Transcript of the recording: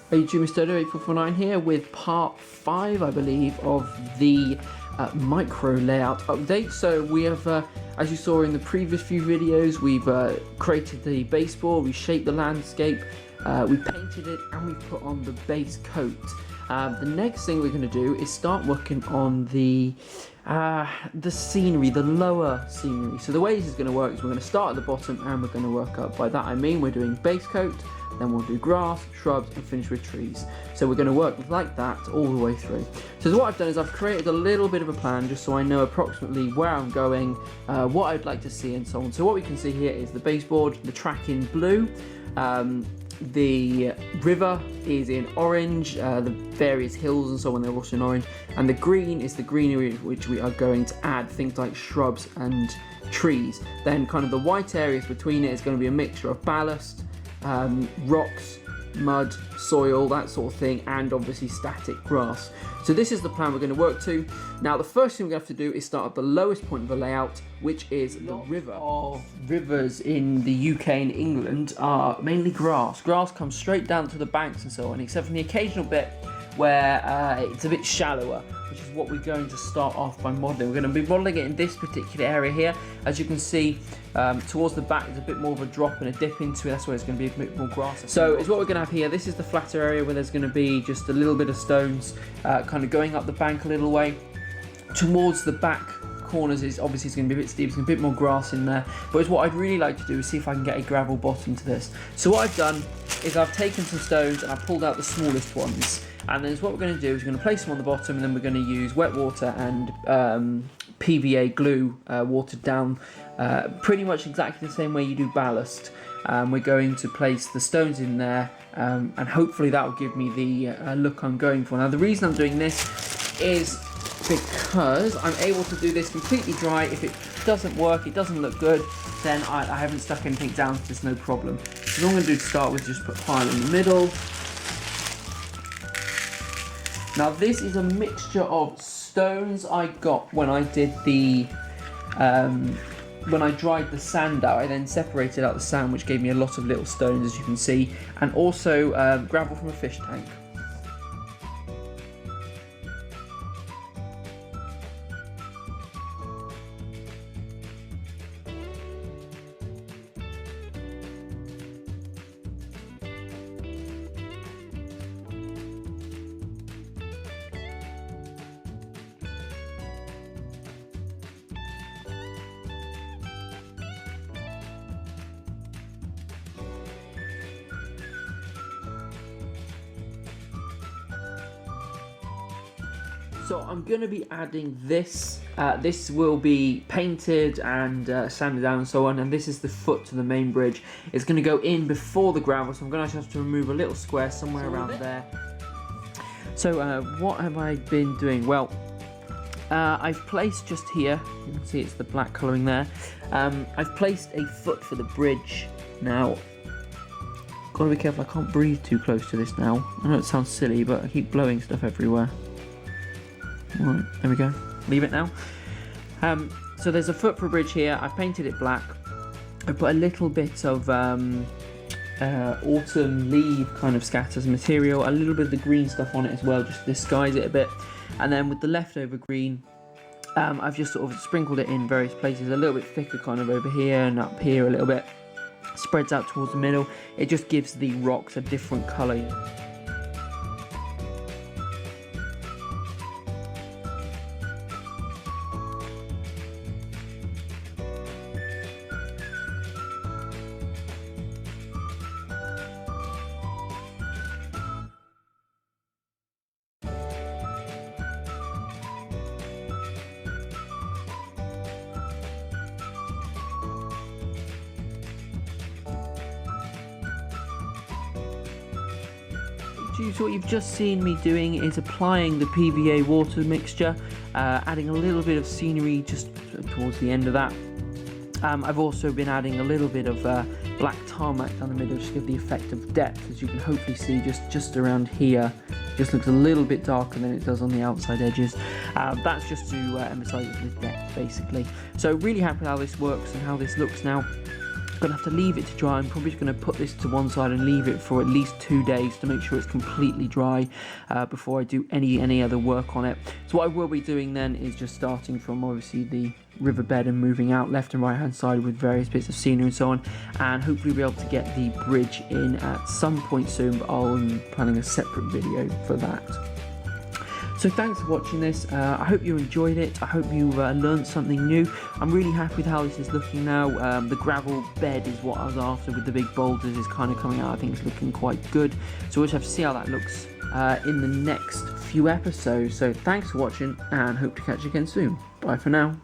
Hey YouTube, Mr. 8449 here with part 5, I believe, of the micro layout update. So we have, as you saw in the previous few videos, we've created the baseboard, we shaped the landscape, we painted it, and we put on the base coat. The next thing we're going to do is start working on the scenery, the lower scenery. So the way this is going to work is we're going to start at the bottom and we're going to work up. By that I mean we're doing base coat, then we'll do grass, shrubs, and finish with trees. So we're going to work like that all the way through. So what I've done is I've created a little bit of a plan just so I know approximately where I'm going, what I'd like to see, and so on. So what we can see here is the baseboard, the track in blue, the river is in orange, the various hills and so on, they're also in orange, and the green is the greenery which we are going to add things like shrubs and trees. Then kind of the white areas between it is going to be a mixture of ballast, rocks, mud, soil, that sort of thing, and obviously static grass. So this is the plan we're going to work to. Now the first thing we have to do is start at the lowest point of the layout, which is the river. Of rivers in the UK and England are mainly grass. Grass comes straight down to the banks and so on, except for the occasional bit where it's a bit shallower, which is what we're going to start off by modelling. We're going to be modelling it in this particular area here. As you can see, towards the back there's a bit more of a drop and a dip into it. That's where it's going to be a bit more grassy. So it's what we're going to have here. This is the flatter area where there's going to be just a little bit of stones kind of going up the bank a little way. Towards the back corners is obviously it's going to be a bit steep, there's a bit more grass in there. But what I'd really like to do is see if I can get a gravel bottom to this. So what I've done is I've taken some stones and I've pulled out the smallest ones. And then what we're going to do is we're going to place them on the bottom, and then we're going to use wet water and PVA glue watered down, pretty much exactly the same way you do ballast. We're going to place the stones in there, and hopefully that will give me the look I'm going for. Now the reason I'm doing this is because I'm able to do this completely dry. If it doesn't work, it doesn't look good, then I haven't stuck anything down, so there's no problem. So what I'm going to do to start with is just put a pile in the middle. Now this is a mixture of stones I got when I did the, when I dried the sand out. I then separated out the sand, which gave me a lot of little stones, as you can see, and also gravel from a fish tank. So I'm going to be adding this. This will be painted and sanded down and so on, and this is the foot to the main bridge. It's going to go in before the gravel, so I'm going to have to remove a little square somewhere around there. So what have I been doing? Well, I've placed just here, you can see it's the black colouring there, I've placed a foot for the bridge. Now, gotta be careful, I can't breathe too close to this now. I know it sounds silly, but I keep blowing stuff everywhere. Alright, there we go. Leave it now. So there's a foot for a bridge here. I've painted it black. I put a little bit of autumn leaf kind of scatters material, a little bit of the green stuff on it as well, just to disguise it a bit. And then with the leftover green, I've just sort of sprinkled it in various places, a little bit thicker kind of over here and up here a little bit. Spreads out towards the middle. It just gives the rocks a different colour. So what you've just seen me doing is applying the PVA water mixture, adding a little bit of scenery just towards the end of that. I've also been adding a little bit of black tarmac down the middle just to give the effect of depth. As you can hopefully see, just around here, just looks a little bit darker than it does on the outside edges. That's just to emphasise the depth basically. So really happy how this works and how this looks now. Gonna have to leave it to dry. I'm probably just gonna put this to one side and leave it for at least 2 days to make sure it's completely dry before I do any other work on it. So what I will be doing then is just starting from obviously the riverbed and moving out left and right hand side with various bits of scenery and so on, and hopefully be able to get the bridge in at some point soon, but I'm planning a separate video for that. So thanks for watching this. I hope you enjoyed it. I hope you learned something new. I'm really happy with how this is looking now. The gravel bed is what I was after with the big boulders is kind of coming out. I think it's looking quite good. So we'll just have to see how that looks in the next few episodes. So thanks for watching and hope to catch you again soon. Bye for now.